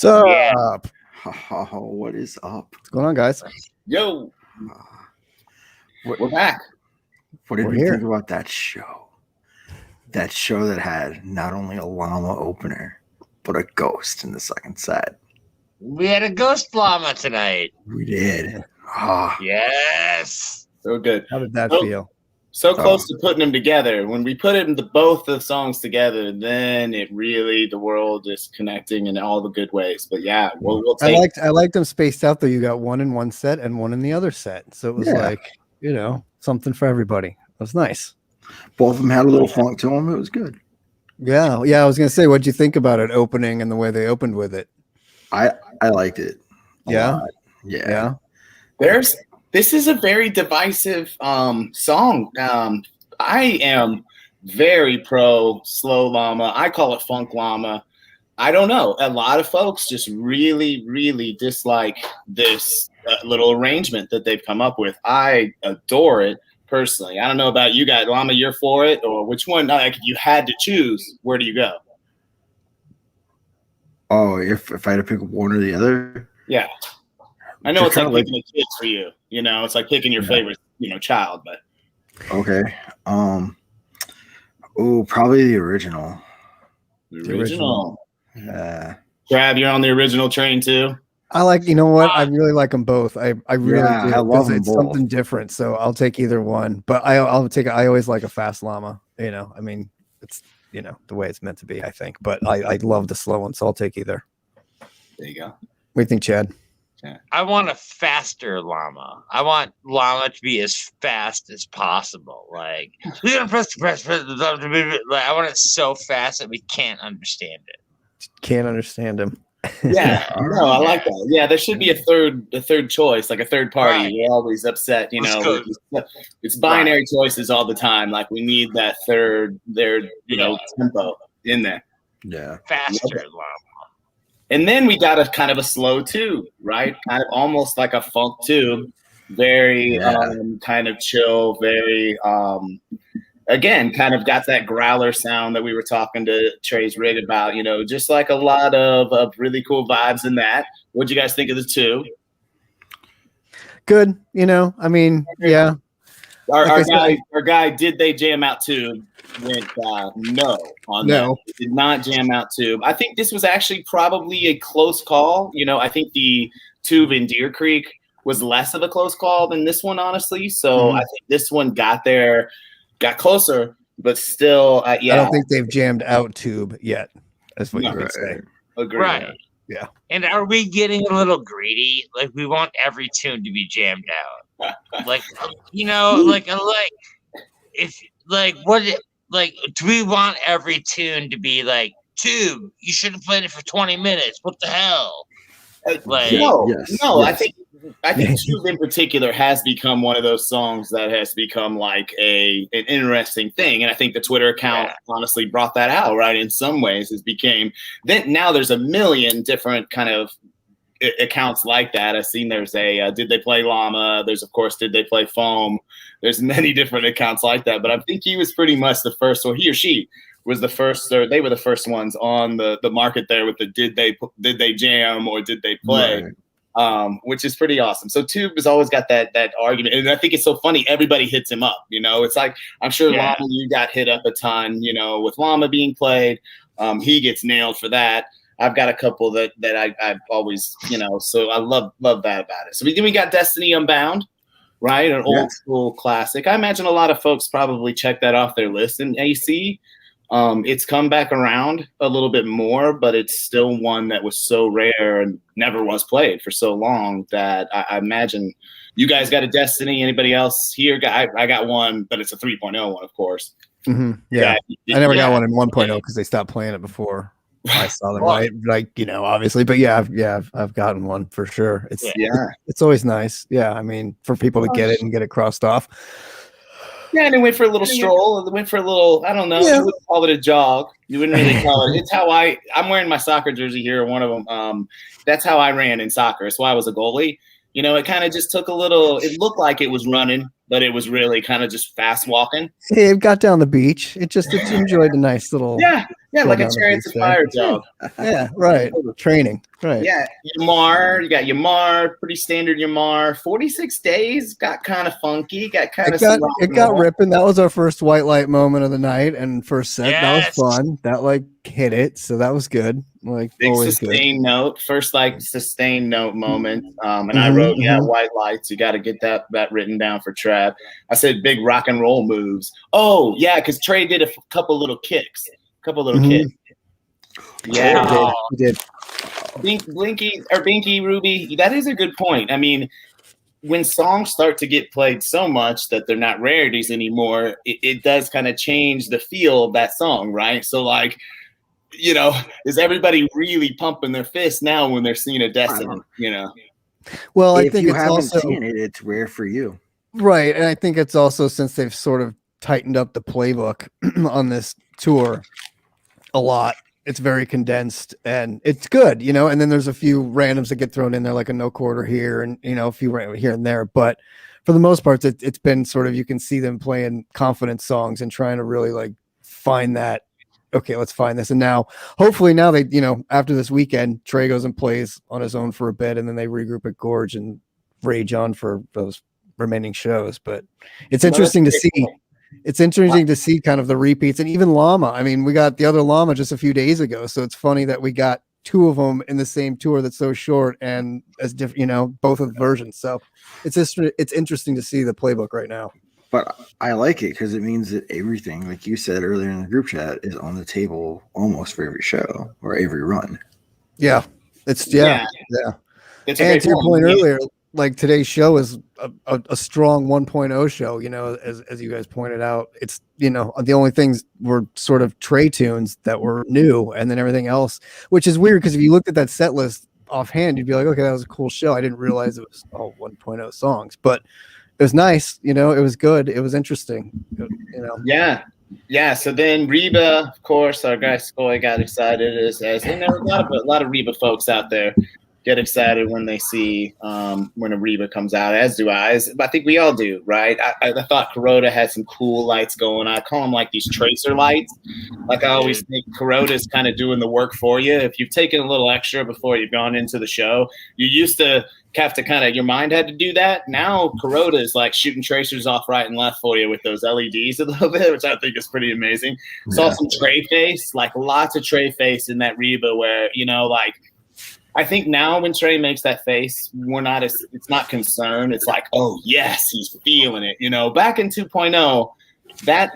What's up? Yeah. Oh, what is up? What's going on, guys? Yo, we're back. What did We're we here. think about that show? That show that had not only a llama opener, but a ghost in the second set. We had a ghost llama tonight. We did. Ah, Yes. So good. How did that Oh. feel? So close to putting them together. When we put both the songs together, then it really, the world is connecting in all the good ways. But yeah, we'll take I liked them spaced out though. You got one in one set and one in the other set, so it was Yeah. like something for everybody. It was nice. both of them had a little funk to them. It was good. Yeah. I was gonna say, what'd you think about it opening and the way they opened with it? I liked it. a Yeah? lot. Yeah. This is a very divisive song. I am very pro slow llama. I call it funk llama. I don't know. A lot of folks just really, really dislike this little arrangement that they've come up with. I adore it personally. I don't know about you guys. Llama, you're for it, or which one? Like, if you had to choose, where do you go? Oh, if I had to pick one or the other, Yeah. I know They're it's like kinda like- picking a kid for you. You know, it's like picking your favorite, child. But okay. Probably the original. the original. Yeah. You're on the original train too. I like. You know what? I really like them both. I really Yeah, do. I love 'cause them it's both. something different. So I'll take either one. But I'll take. I always like a fast llama. I mean, it's the way it's meant to be. I think. But I love the slow one, so I'll take either. There you go. What do you think, Chad? I want a faster llama. I want llama to be as fast as possible. Like, we're gonna press. Like, I want it so fast that we can't understand it. Can't understand him. Yeah, no, I like that. Yeah, there should be a third choice, like a third party. Right. We're always upset, Let's go. It's binary choices all the time. Like, we need that third, tempo in there. Yeah. Faster llama. And then we got a kind of a slow tube, right? Kind of almost like a funk tube. Very kind of chill, very again, kind of got that growler sound that we were talking to Trey's Rig about, just like a lot of really cool vibes in that. What'd you guys think of the two? Good. I mean, yeah. Our guy, did they jam out tube? Went no on that. It did not jam out tube. I think this was actually probably a close call. I think the tube in Deer Creek was less of a close call than this one, honestly. So I think this one got closer, but still, I don't think they've jammed out tube yet. That's what you could say. Agree. Right. Yeah. And are we getting a little greedy? Like, we want every tune to be jammed out. Do we want every tune to be like, tube, you should have played it for 20 minutes. What the hell? No. I think Tube in particular has become one of those songs that has become like an interesting thing. And I think the Twitter account honestly brought that out, right? In some ways, now there's a million different kind of accounts like that. I've seen there's a Did They Play Llama? There's, of course, Did They Play Foam? There's many different accounts like that. But I think he was pretty much the first, or he or she was the first, or they were the first ones on the market there with the did they jam or did they play? Right. Which is pretty awesome. So Tube has always got that argument. And I think it's so funny. Everybody hits him up. It's like, I'm sure Llama, you got hit up a ton, with Llama being played. He gets nailed for that. I've got a couple that I've always, so I love that about it. So we got Destiny Unbound, right? An old school classic. I imagine a lot of folks probably check that off their list. And AC, it's come back around a little bit more, but it's still one that was so rare and never was played for so long that I imagine you guys got a Destiny. Anybody else here? I got one, but it's a 3.0 one, of course. Mm-hmm. Yeah. I never got one in 1.0 because they stopped playing it before I saw them, right? Like, obviously, but I've gotten one for sure. It's always nice. Yeah. I mean, for people to get it and get it crossed off. Yeah, and it went for a little stroll. It went for a little, I don't know, you wouldn't call it a jog. You wouldn't really call it. It's how I'm wearing my soccer jersey here, one of them. That's how I ran in soccer. That's why I was a goalie. It kind of just took a little, it looked like it was running, but it was really kind of just fast walking. It got down the beach. It enjoyed a nice little like a Chariots of Fire jog. Yeah, right. Training, right. Yeah, Yamar, you got Yamar, pretty standard Yamar. 46 Days got kind of funky, got ripping. That was our first white light moment of the night and first set. That was fun. That like hit it, so that was good. Like big always sustained good. note, first like sustained note moment. And I wrote, white lights. You got to get that written down for Trav. I said big rock and roll moves. Oh yeah, because Trey did a couple little kicks. Kicks. Yeah, he did. Binky Ruby. That is a good point. I mean, when songs start to get played so much that they're not rarities anymore, it does kind of change the feel of that song, right? So like, is everybody really pumping their fist now when they're seeing a Destiny? Well, if I think you haven't seen it, it's rare for you, right? And I think it's also since they've sort of tightened up the playbook on this tour a lot. It's very condensed and it's good, and then there's a few randoms that get thrown in there, like a no quarter here and, a few here and there. But for the most part, it's been sort of, you can see them playing confidence songs and trying to really like find that, okay, let's find this. And now, hopefully now they, after this weekend, Trey goes and plays on his own for a bit and then they regroup at Gorge and rage on for those remaining shows. But it's interesting to see. It's interesting to see kind of the repeats and even Llama. I mean, we got the other Llama just a few days ago. So it's funny that we got two of them in the same tour that's so short and as different, both of the versions. So it's interesting to see the playbook right now. But I like it because it means that everything, like you said earlier in the group chat, is on the table almost for every show or every run. Yeah. It's to your point earlier, like today's show is a strong 1.0 show, as you guys pointed out. It's, the only things were sort of Trey tunes that were new, and then everything else, which is weird because if you looked at that set list offhand, you'd be like, okay, that was a cool show. I didn't realize it was all 1.0 songs, but it was nice. It was good. It was interesting. Yeah. So then Reba, of course, our guy Skoy got excited as a lot of Reba folks out there get excited when they see when a Reba comes out, as do I. I think we all do, right? I thought Kuroda had some cool lights going. I call them like these tracer lights. Like I always think Kuroda's kind of doing the work for you. If you've taken a little extra before you've gone into the show, you used to have to kind of, your mind had to do that. Now Kuroda is like shooting tracers off right and left for you with those LEDs a little bit, which I think is pretty amazing. Saw some Trey face, like lots of Trey face in that Reba where, like, I think now when Trey makes that face, it's not concern. It's like, oh yes, he's feeling it. Back in 2.0,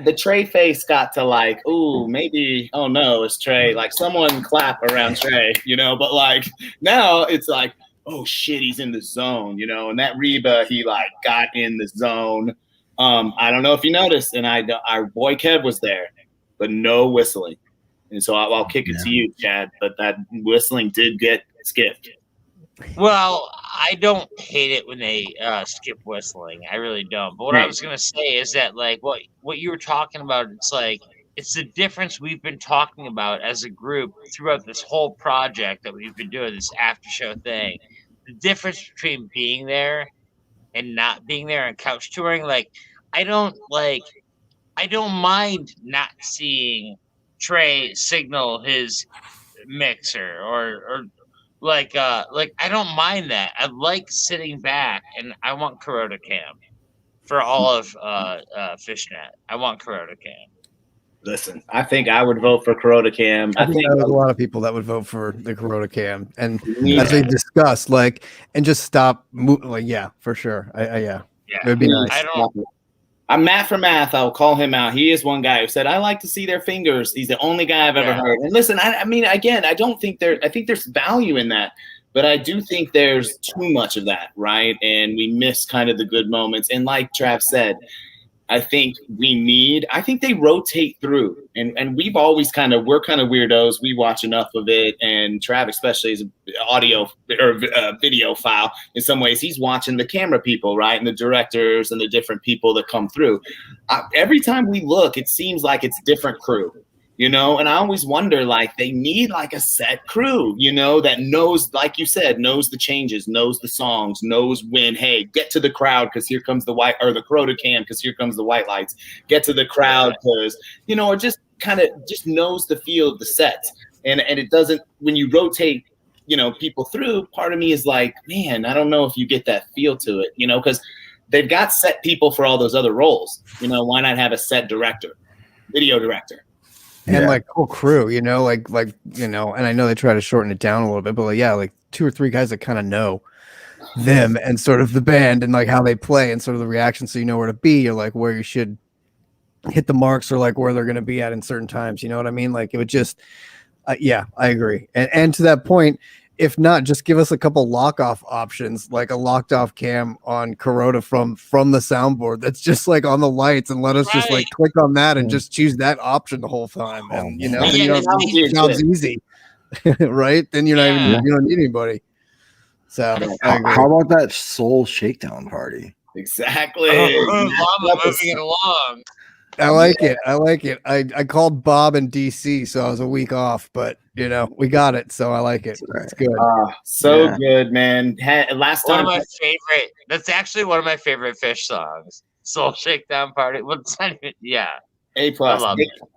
the Trey face got to like, ooh, maybe, oh no, it's Trey. Like someone clap around Trey, but like now it's like, oh shit, he's in the zone, and that Reba, he like got in the zone. I don't know if you noticed, and our boy Kev was there, but no whistling. And so I'll kick it to you, Chad, but that whistling did get skipped. Well, I don't hate it when they skip whistling. I really don't. But what I was going to say is that, like, what you were talking about, it's like, it's the difference we've been talking about as a group throughout this whole project that we've been doing, this after show thing. The difference between being there and not being there and couch touring. Like, I don't mind not seeing Trey signal his mixer or like I don't mind that. I like sitting back, and I want Kuroda Cam for all of Fishnet. I want Kuroda Cam. Listen, I think I would vote for Kuroda Cam. I think there's a lot of people that would vote for the Kuroda Cam, and as we discussed, like, and just stop. Like, yeah, for sure. Yeah, it would be nice. I'm Matt for Math. I'll call him out. He is one guy who said, I like to see their fingers. He's the only guy I've ever heard. And listen, I mean, again, I think there's value in that, but I do think there's too much of that, right? And we miss kind of the good moments. And like Trav said, I think they rotate through, and we've always we're kind of weirdos. We watch enough of it, and Trav especially is an audio or video file. In some ways, he's watching the camera people, right, and the directors and the different people that come through. Every time we look, it seems like it's different crew. you know, and I always wonder, like, they need like a set crew, you know, that knows, like you said, knows the changes, knows the songs, knows when, hey, get to the crowd because here comes the white, or the Crota cam because here comes the white lights, get to the crowd because, you know, or just kind of just knows the feel of the sets. And it doesn't, when you rotate, you know, people through, part of me is like, man, I don't know if you get that feel to it, you know, because they've got set people for all those other roles. You know, why not have a set director, video director? And like whole crew, you know, like you know, and I know they try to shorten it down a little bit, but like, yeah, like 2 or 3 guys that kind of know them and sort of the band and like how they play and sort of the reaction, so you know where to be or like where you should hit the marks or like where they're going to be at in certain times. You know what I mean? Like it would just, yeah, I agree. And to that point, if not, just give us a couple lock off options, like a locked off cam on Corota from the soundboard that's just like on the lights, and let us just like click on that and just choose that option the whole time. And you know, it sounds easy, right? Then you're not even you don't need anybody. So how about that soul shakedown party? Exactly. Moving it along. I like it. I like it. I called Bob in DC, so I was a week off, but you know, we got it, so I like it. It's good. Good, man. Last time, one of my favorite. That's actually one of my favorite Phish songs. Soul Shakedown Party. What's that? Yeah. A+.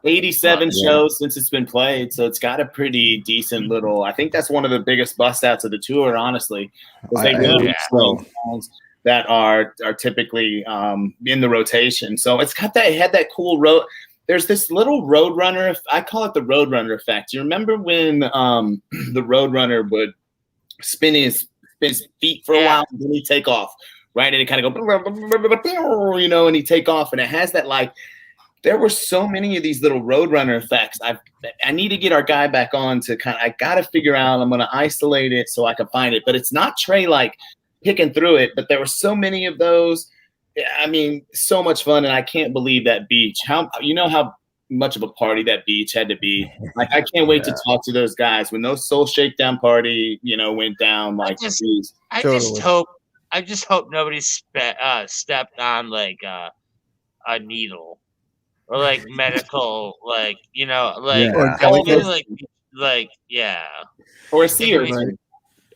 87 shows since it's been played, so it's got a pretty decent little. I think that's one of the biggest bust outs of the tour, honestly. They really songs that are typically in the rotation. So it's got that, it had that cool road. There's this little Roadrunner. I call it the Roadrunner effect. You remember when the Roadrunner would spin his feet for a while and then he'd take off, right? And it kind of go, you know, and he'd take off. And it has that, like, there were so many of these little Roadrunner effects. I need to get our guy back on to kind of, I got to figure out, I'm going to isolate it so I can find it. But it's not Trey, like, picking through it, but there were so many of those. I mean, so much fun, and I can't believe that beach. How much of a party that beach had to be. Like, I can't wait to talk to those guys when those Soul Shakedown party, you know, went down. Like, I just hope nobody stepped on like a needle or like medical, like, you know, like or a seer.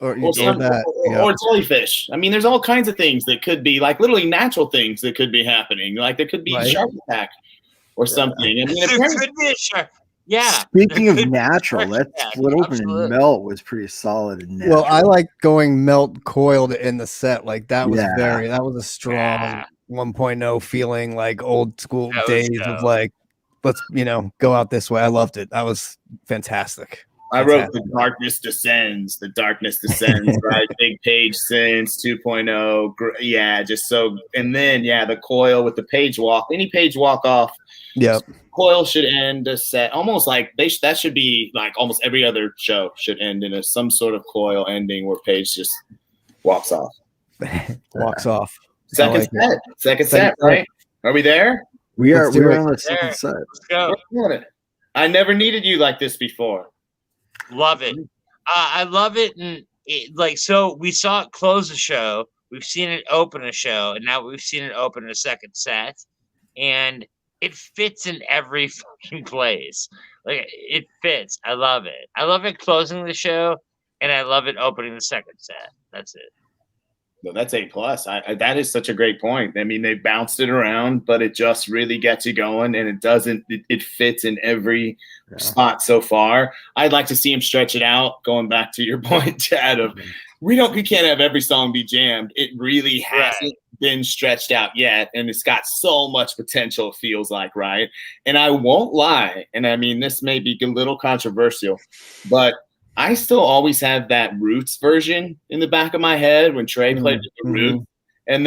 Or jellyfish. I mean, there's all kinds of things that could be, like, literally natural things that could be happening. Like, there could be a shark attack or something. I mean, there could be a shark. Yeah. Speaking of natural, that split open and melt was pretty solid and natural. Well, I like going melt coiled in the set. Like that was that was a strong 1.0 feeling, like old school days of like, let's, you know, go out this way. I loved it. That was fantastic. I wrote The Darkness Descends, right? Big Page Sins 2.0. Yeah, just so. And then, the coil with the page walk. Any page walk off. Yeah. Coil should end a set almost like that should be like almost every other show should end in some sort of coil ending where Page just walks off. Second set, right? Are we there? We're on the second set. Let's go. I never needed you like this before. Love it. I love it. And so we saw it close a show. We've seen it open a show, and now we've seen it open a second set. And it fits in every fucking place. Like, it fits. I love it. I love it closing the show, and I love it opening the second set. That's it. No, that's A+. That is such a great point. I mean, they bounced it around, but it just really gets you going, and it fits in every spot so far. I'd like to see him stretch it out, going back to your point, Chad, of we can't have every song be jammed. It really hasn't been stretched out yet, and it's got so much potential, it feels like, right? And I won't lie, and I mean, this may be a little controversial, but I still always have that Roots version in the back of my head when Trey played the Roots, and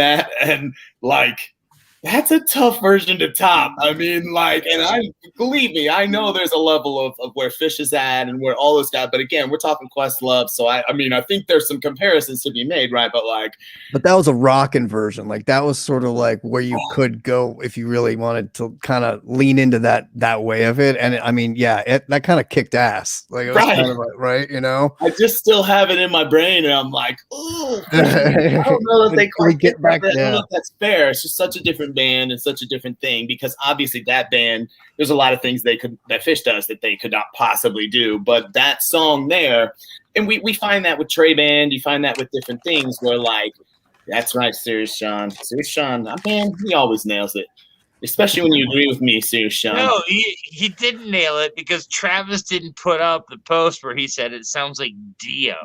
that's a tough version to top. I mean, like, and believe me, I know there's a level of where Phish is at and where all those guys, but again, we're talking Questlove, so I mean, I think there's some comparisons to be made, right? But that was a rockin' version. Like, that was sort of like where you could go if you really wanted to kind of lean into that way of it. And I mean, that kind of kicked ass. Like, it was kind of like, right, you know? I just still have it in my brain, and I'm like, oh, I don't know if they quite get back there. I don't know if that's fair. It's just such a different different band and such a different thing, because obviously that band, there's a lot of things that Phish does that they could not possibly do. But that song there, and we find that with Trey Band, you find that with different things where like, that's right, Serious Sean. Serious Sean, man, he always nails it. Especially when you agree with me, Serious Sean. No, he didn't nail it because Travis didn't put up the post where he said it sounds like Dio.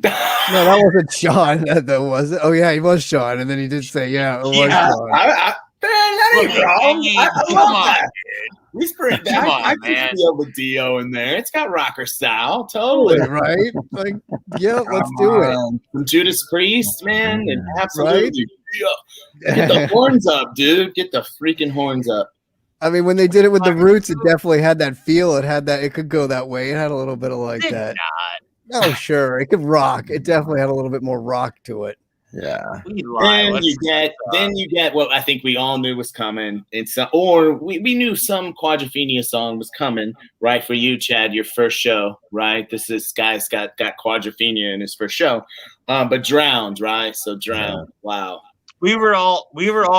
No, that wasn't Sean. That was it. Oh yeah, he was Sean, and then he did say, "Yeah, it was Sean." Man, that ain't wrong. I love that. He's pretty. I can feel the Dio in there. It's got rocker style, totally right. Like, yeah, let's do it. From Judas Priest, man, and absolutely. Right? Get the horns up, dude. Get the freaking horns up. I mean, when they did it with the Roots, it definitely had that feel. It had that. It could go that way. It had a little bit of like that. Oh, sure. It could rock. It definitely had a little bit more rock to it. Yeah. Then you get what I think we all knew was coming. Or we knew some Quadrophenia song was coming, right? For you, Chad, your first show, right? This guy's got Quadrophenia in his first show. But Drowned, right? So Drowned. Yeah. Wow. We were all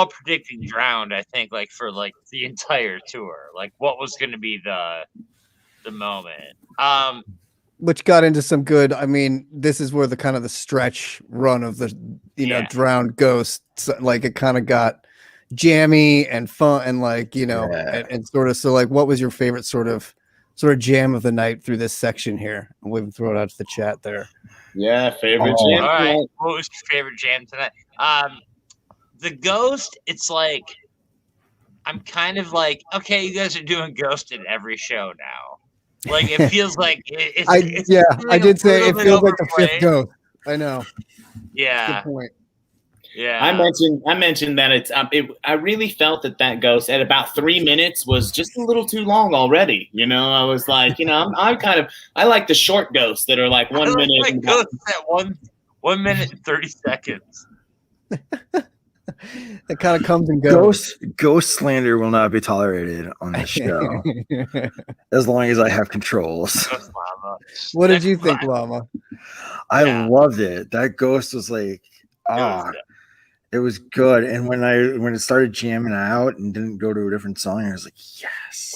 predicting Drowned, I think, like for like the entire tour. Like what was gonna be the moment. Which got into some good. I mean, this is where the kind of the stretch run of the Drowned Ghosts, like it kind of got jammy and fun and like and sort of. So like, what was your favorite sort of jam of the night through this section here? And we can throw it out to the chat there. Yeah, favorite jam. All right, what was your favorite jam tonight? The Ghost. It's like I'm kind of like, okay, you guys are doing Ghost in every show now. Like it feels like I did say it feels like the fifth Ghost. I know. Yeah. Good point. Yeah. I mentioned that I really felt that Ghost at about 3 minutes was just a little too long already. I was like, I like the short ghosts that are like 1 minute. Like ghosts at 1 minute and 30 seconds. It kind of comes and goes. Ghost slander will not be tolerated on this show as long as I have controls. What did you think, Llama? I loved it. That Ghost was like, it was good. And when it started jamming out and didn't go to a different song, I was like, yes.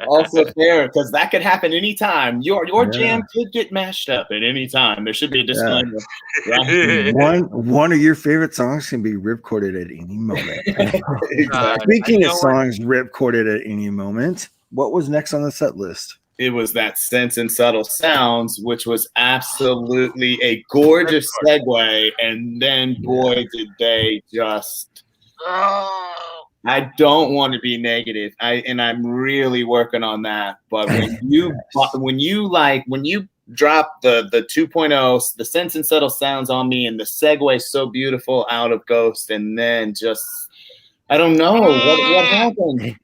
Also fair, because that could happen anytime. Your jam could get mashed up at any time. There should be a disclaimer. Yeah. One of your favorite songs can be ripcorded at any moment. Speaking of songs ripcorded at any moment, what was next on the set list? It was that Sense and Subtle Sounds, which was absolutely a gorgeous segue. And then, boy, did they just... I don't want to be negative. I'm really working on that. But when you drop the 2.0, the Sense and Subtle Sounds on me, and the segue so beautiful out of Ghost, and then just... I don't know. What happened?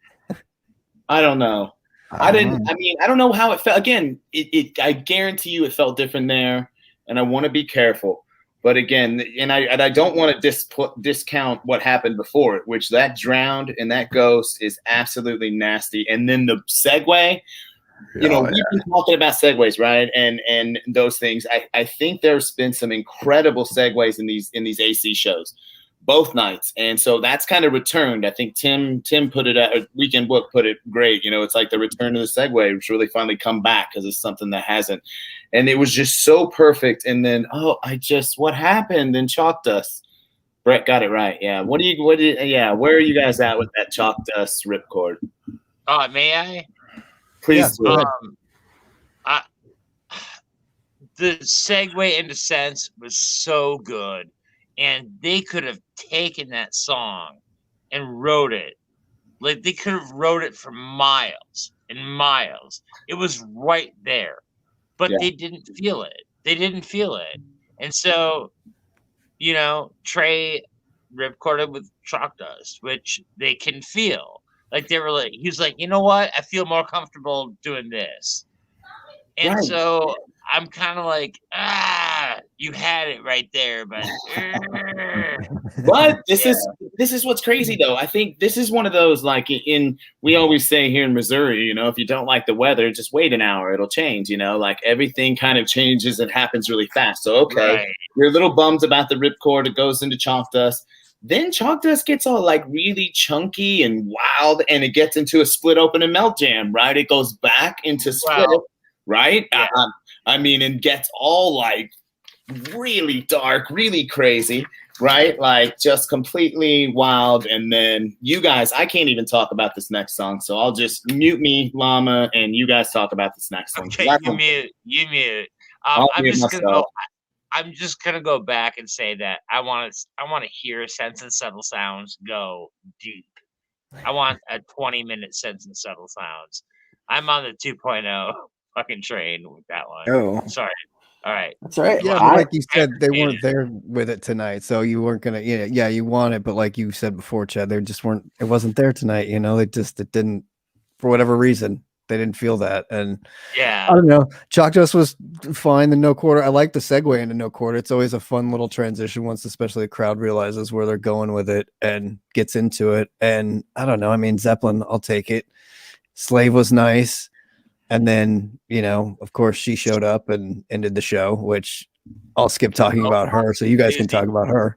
I don't know. I don't know how it felt. Again, I guarantee you it felt different there, and I want to be careful. But again, and I don't want to discount what happened before it, which that Drowned and that Ghost is absolutely nasty. And then the segue, we've been talking about segues, right? And those things. I think there's been some incredible segues in these AC shows, both nights. And so that's kind of returned. I think Tim put it at Weekend Wook put it great. It's like the return of the segue, which really finally come back because it's something that hasn't. And it was just so perfect. And then, what happened in Chalk Dust? Brett got it right. Yeah. Where are you guys at with that Chalk Dust ripcord? May I? Please. Yeah. The segue into Sense was so good. And they could have taken that song and wrote it. Like they could have wrote it for miles and miles. It was right there. But they didn't feel it. And so, Trey recorded with Chalk Dust, which they can feel. Like he was like, you know what? I feel more comfortable doing this. And so I'm kind of like, you had it right there, but but this is what's crazy though. I think this is one of those, like we always say here in Missouri, if you don't like the weather, just wait an hour, it'll change, like everything kind of changes and happens really fast. So you're a little bummed about the ripcord, it goes into Chalk Dust. Then Chalk Dust gets all like really chunky and wild, and it gets into a Split Open and Melt Jam, right? It goes back into Split, right? Yeah. I mean, and gets all like really dark, really crazy, right? Like just completely wild. And then you guys, I can't even talk about this next song, so I'll just mute me, Llama, and you guys talk about this next one. Okay, you mute. I'm just gonna go back and say that I want to hear Sense and Subtle Sounds go deep. I want a 20-minute Sense and Subtle Sounds. I'm on the 2.0 fucking train with that one. Oh, sorry. All right, that's all right. Yeah, but like you said, they weren't there with it tonight, so you weren't gonna. Yeah, you want it, but like you said before, Chad, they just weren't. It wasn't there tonight. You know, it didn't, for whatever reason. They didn't feel that, and yeah, I don't know. Chalk Dust was fine. The No Quarter, I like the segue into No Quarter. It's always a fun little transition once, especially the crowd realizes where they're going with it and gets into it. And I don't know. I mean, Zeppelin, I'll take it. Slave was nice, and then of course, she showed up and ended the show, which I'll skip talking about her, so you guys can talk about her.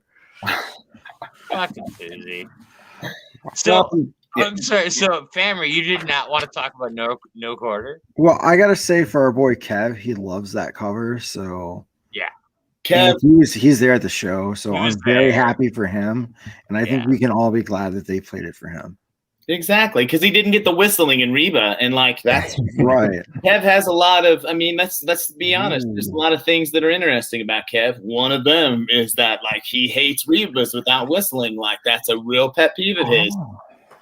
Fucking Susie. So. I'm sorry. So, Family, you did not want to talk about No Quarter? Well, I gotta say, for our boy Kev, he loves that cover. So yeah, Kev, he's there at the show, so I'm very happy for him, and I think we can all be glad that they played it for him. Exactly, because he didn't get the whistling in Reba, and like that's right. Kev has a lot of. I mean, let's be honest. There's a lot of things that are interesting about Kev. One of them is that like he hates Rebas without whistling. Like that's a real pet peeve of his.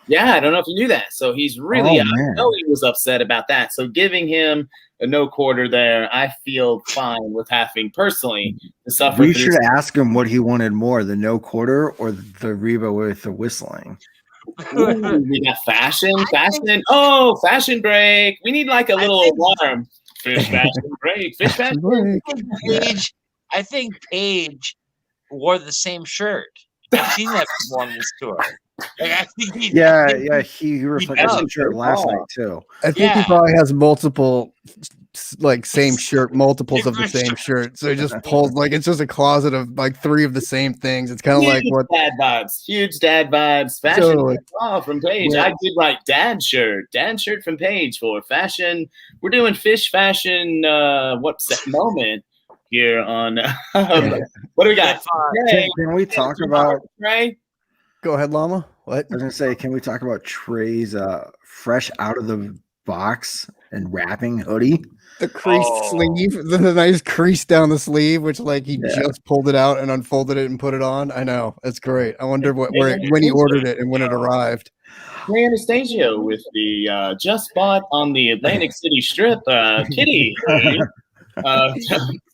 Yeah, I don't know if you knew that. So he's really, I know he was upset about that. So giving him a No Quarter there, I feel fine with having personally to suffer. We should ask him what he wanted more, the No Quarter or the Reba with the whistling. Ooh, we got fashion. Oh, fashion break. We need like a little alarm. Phish fashion break. Phish fashion break. I think Paige wore the same shirt. I've seen that before on this tour. Like, I think he reflected the shirt last night too. I think he probably has multiple, like same shirt, multiples of the same shirt. So he just pulls like it's just a closet of like 3 of the same things. It's kind of like what dad vibes, huge dad vibes. Fashion from Paige. Yeah. I did like dad shirt from Paige for fashion. We're doing Phish fashion. What's that moment here on? What do we got? Can we talk about Trey? Go ahead, Llama. What? I was gonna say, can we talk about Trey's fresh out of the box and wrapping hoodie? The creased sleeve, the nice crease down the sleeve, which like he just pulled it out and unfolded it and put it on. I know, it's great. I wonder when he ordered it and when it arrived. Ray Anastasio with the just bought on the Atlantic City Strip kitty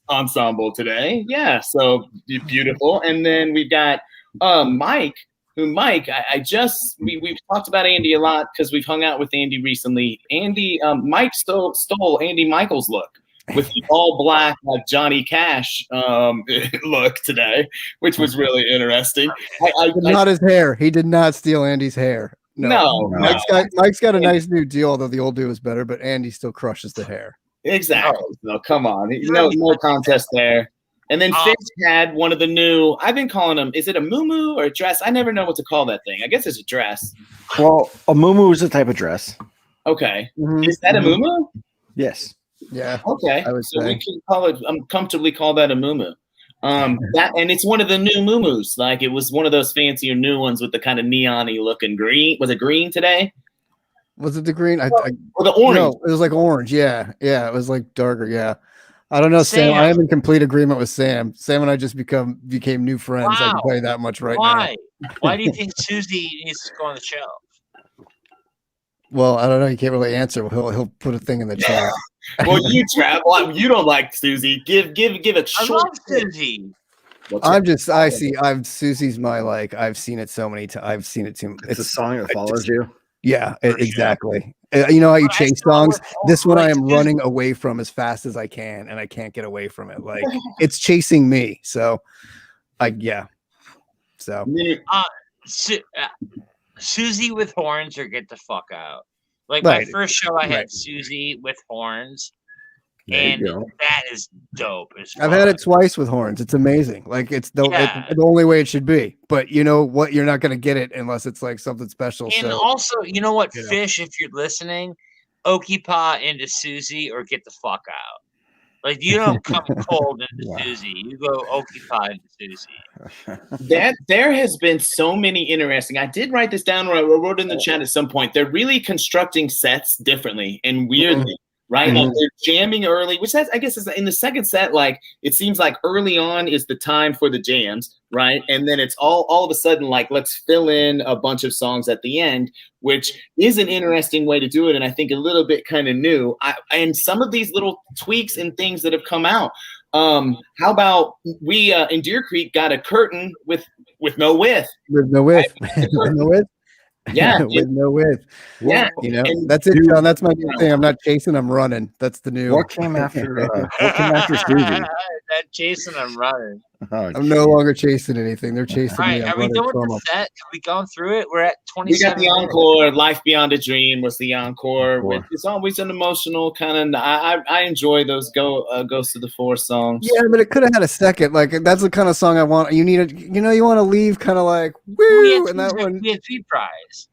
ensemble today. Yeah, so beautiful. And then we've got Mike. We've talked about Andy a lot because we've hung out with Andy recently. Mike stole Andy Michael's look with the all black like Johnny Cash look today, which was really interesting. Not his hair. He did not steal Andy's hair. No. Mike's got a nice new deal, although the old dude was better, but Andy still crushes the hair. Exactly. No, come on. No contest there. And then Phish had one of the new, I've been calling them, is it a muumuu or a dress? I never know what to call that thing. I guess it's a dress. Well, a muumuu is a type of dress. Okay. Mm-hmm. Is that a muumuu? Yes. Yeah. Okay. So we can call it, comfortably call that a muumuu. And it's one of the new muumuus. Like it was one of those fancier new ones with the kind of neon-y looking green. Was it green today? Was it the green? Or the orange? No, it was like orange. Yeah. It was like darker. Yeah. I don't know, Sam. I am in complete agreement with Sam. Sam and I just became new friends. Wow. I can tell you that much right now. Why do you think Susie needs to go on the show? Well, I don't know. You can't really answer. He'll put a thing in the chat. Well, you travel. You don't like Susie. Give a short. I love Susie. Susie's my like. I've seen it so many times. I've seen it too. It's a song that follows you. Yeah, exactly. You know how you chase songs? This one I am running away from as fast as I can, and I can't get away from it. Like it's chasing me. So, So, Susie with horns or get the fuck out. Like my first show, I had Susie with horns, and that is dope. I've had it twice with horns. It's amazing. Like it's the only way it should be. But you know what? You're not going to get it unless it's like something special. And so, also, you know what, Phish, if you're listening, Okipa into Susie or get the fuck out. Like you don't come cold into Susie. You go Okipa into Susie. There has been so many interesting. I did write this down, or I wrote in the chat at some point. They're really constructing sets differently and weirdly. Right, like they're jamming early, which I guess is in the second set. Like it seems like early on is the time for the jams, right? And then it's all of a sudden like let's fill in a bunch of songs at the end, which is an interesting way to do it, and I think a little bit kind of new. And some of these little tweaks and things that have come out. How about we in Deer Creek got a curtain with no width, with no width, with no width. Yeah, with no width. Yeah, you know, that's it, John. That's my new thing. I'm not chasing, I'm running. That's the new. What came after? What came after Susie? That chasing, I'm running. Oh, I'm no longer chasing anything. They're chasing me. Are we done with the set? Are we going through it? We're at 27. We got the encore. Life Beyond a Dream was the encore. It's always an emotional kind of. I enjoy those Ghost of the Forest songs. Yeah, but it could have had a second. Like that's the kind of song I want. You need you want to leave kind of like woo, and that one. We had Sweet Prize.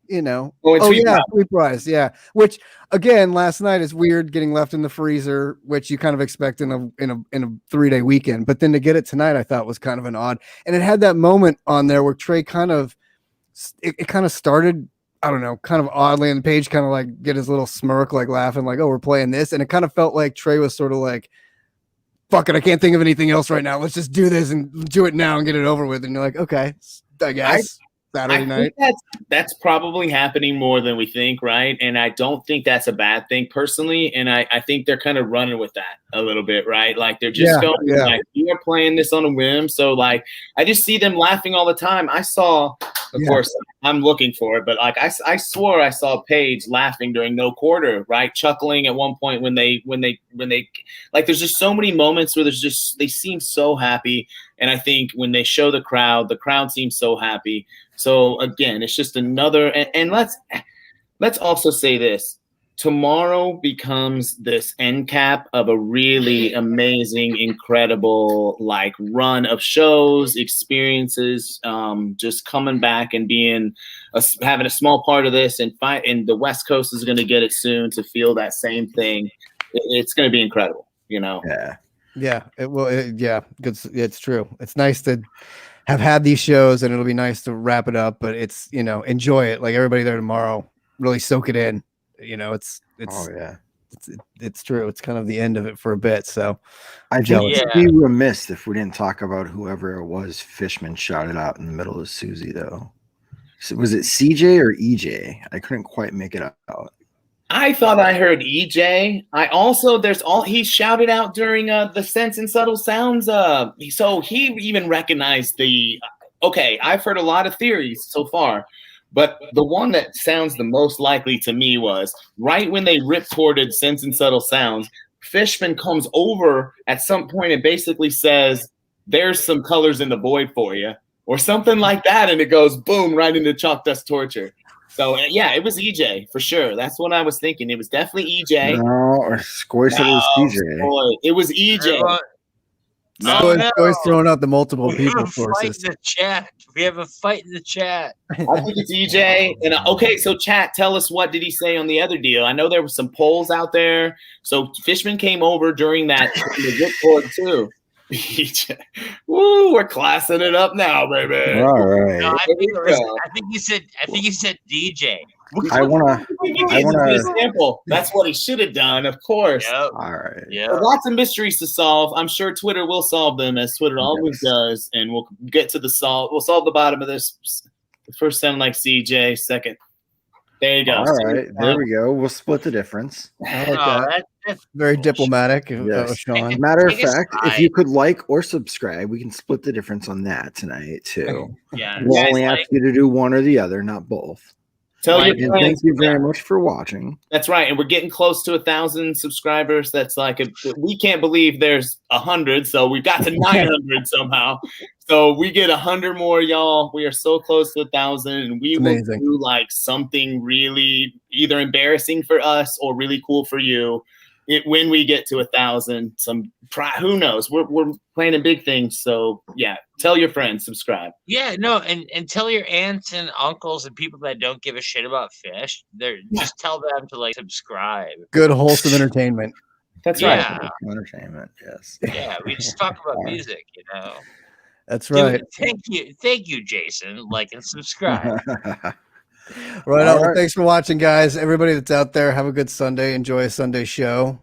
You know, Sweet Prize, yeah. Which again, last night is weird getting left in the freezer, which you kind of expect in a 3-day weekend. But then to get it tonight, I thought was kind of an odd. And it had that moment on there where Trey kind of started, I don't know, kind of oddly, and Paige kind of like get his little smirk, like laughing, like, "Oh, we're playing this," and it kind of felt like Trey was sort of like, "Fuck it, I can't think of anything else right now. Let's just do this and do it now and get it over with." And you're like, "Okay, I guess." Saturday night. That's probably happening more than we think, right? And I don't think that's a bad thing personally. And I think they're kind of running with that a little bit, right? Like they're just going like, you are playing this on a whim. So like I just see them laughing all the time. I saw, of course, I'm looking for it, but like I swore I saw Paige laughing during No Quarter, right? Chuckling at one point when they like there's just so many moments where they seem so happy. And I think when they show the crowd seems so happy. So again, it's just another, and let's also say this. Tomorrow becomes this end cap of a really amazing, incredible like run of shows, experiences, just coming back and having a small part of this, and the West Coast is going to get it soon to feel that same thing. It's going to be incredible, you know? Yeah, it will. It's true. It's nice to have had these shows, and it'll be nice to wrap it up. But it's enjoy it. Like everybody there tomorrow, really soak it in. It's true. It's kind of the end of it for a bit. So I'd be remiss if we didn't talk about whoever it was Fishman shouted out in the middle of Susie though. So was it CJ or EJ? I couldn't quite make it out. I thought I heard EJ. He shouted out during the Sense and Subtle Sounds. So he even recognized I've heard a lot of theories so far, but the one that sounds the most likely to me was right when they rip-ported Sense and Subtle Sounds, Fishman comes over at some point and basically says, "There's some colors in the void for you," or something like that, and it goes boom right into Chalk Dust Torture. So yeah, it was EJ for sure. That's what I was thinking. It was definitely EJ. No, or Scoy said it was EJ. Boy, it was EJ. Scoy's throwing out the multiple people sources. In the chat. We have a fight in the chat. I think it's EJ. And okay, so chat, tell us, what did he say on the other deal? I know there were some polls out there. So Fishman came over during that report too. Woo, we're classing it up now, baby. All right. No, I think you said DJ. I wanna sample. That's what he should have done, of course. Yep. All right. Yeah. Lots of mysteries to solve. I'm sure Twitter will solve them, as Twitter always does, and we'll get to We'll solve the bottom of this. First sound like CJ, second. There you go. All right, there we go. We'll split the difference. I like that's very diplomatic. Yes. Sean. Matter of fact, if you could like or subscribe, we can split the difference on that tonight too. Yeah. We'll only ask you to do one or the other, not both. Thank you very much for watching. That's right, and we're getting close to 1,000 subscribers. That's like we can't believe there's 100, so we got to 900 somehow. So we get 100 more, y'all. We are so close to 1,000, and we will do like something really either embarrassing for us or really cool for you. when we get to 1,000, who knows? We're planning big things. So yeah, tell your friends, subscribe. Yeah, no, and tell your aunts and uncles and people that don't give a shit about Phish. Just tell them to subscribe. Good wholesome entertainment. That's right. Entertainment. Yes. Yeah, we just talk about music, That's right. Thank you, Jason. Like and subscribe. Right on. Well, thanks for watching, guys. Everybody that's out there, have a good Sunday. Enjoy a Sunday show.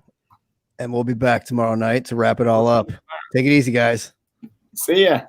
And we'll be back tomorrow night to wrap it all up. Take it easy, guys. See ya.